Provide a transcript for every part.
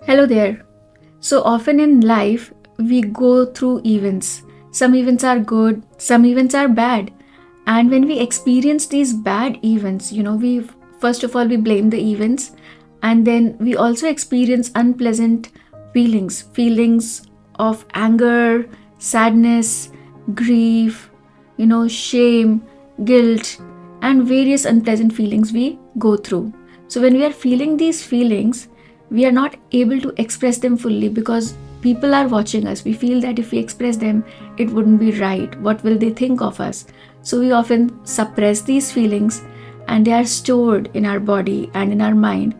Hello there. So often in life, we go through events. Some events are good, some events are bad. And when we experience these bad events, we first of all we blame the events, and then we also experience unpleasant feelings of anger, sadness, grief, shame, guilt, and various unpleasant feelings we go through. So when we are feeling these feelings, we are not able to express them fully because people are watching us. We feel that if we express them, it wouldn't be right. What will they think of us? So we often suppress these feelings, and they are stored in our body and in our mind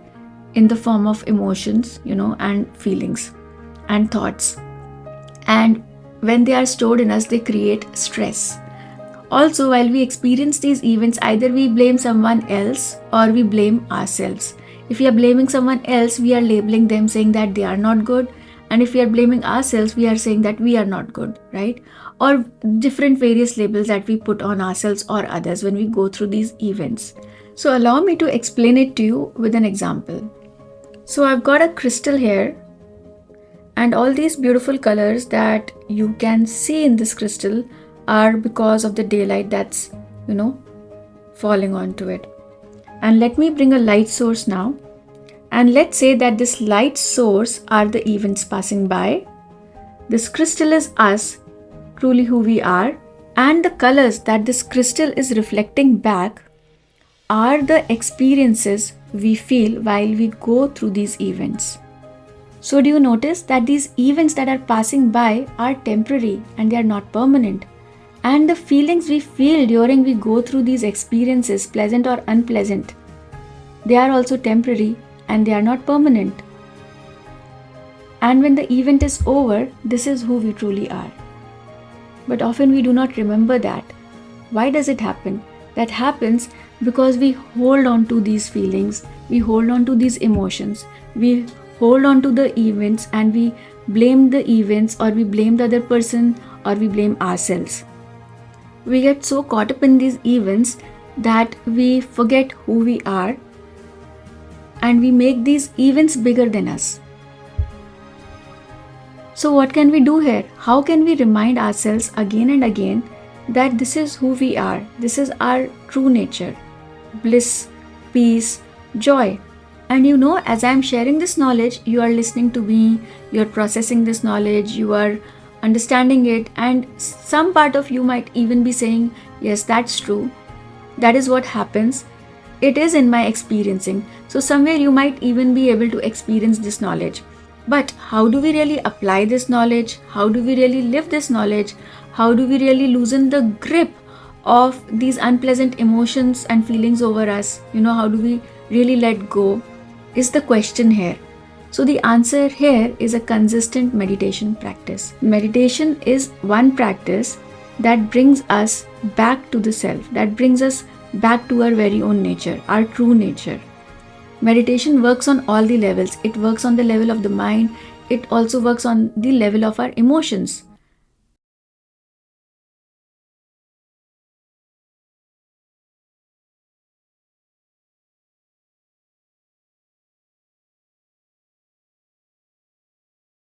in the form of emotions, and feelings and thoughts. And when they are stored in us, they create stress. Also, while we experience these events, either we blame someone else or we blame ourselves. If we are blaming someone else, we are labeling them saying that they are not good. And if we are blaming ourselves, we are saying that we are not good, right? Or different various labels that we put on ourselves or others when we go through these events. So, allow me to explain it to you with an example. So, I've got a crystal here, and all these beautiful colors that you can see in this crystal are because of the daylight that's, falling onto it. And let me bring a light source now. And let's say that this light source are the events passing by. This crystal is us, truly who we are. And the colors that this crystal is reflecting back are the experiences we feel while we go through these events. So do you notice that these events that are passing by are temporary and they are not permanent? And the feelings we feel during we go through these experiences, pleasant or unpleasant, they are also temporary and they are not permanent. And when the event is over, this is who we truly are. But often we do not remember that. Why does it happen? That happens because we hold on to these feelings, we hold on to these emotions, we hold on to the events, and we blame the events, or we blame the other person, or we blame ourselves. We get so caught up in these events that we forget who we are, and we make these events bigger than us. So what can we do here? How can we remind ourselves again and again that this is who we are, this is our true nature, bliss, peace, joy? And as I am sharing this knowledge, you are listening to me, you are processing this knowledge, you are understanding it, and some part of you might even be saying, yes, that's true. That is what happens. It is in my experiencing. So somewhere you might even be able to experience this knowledge. But how do we really apply this knowledge? How do we really live this knowledge? How do we really loosen the grip of these unpleasant emotions and feelings over us? How do we really let go? Is the question here. So the answer here is a consistent meditation practice. Meditation is one practice that brings us back to the self, that brings us back to our very own nature, our true nature. Meditation works on all the levels. It works on the level of the mind. It also works on the level of our emotions.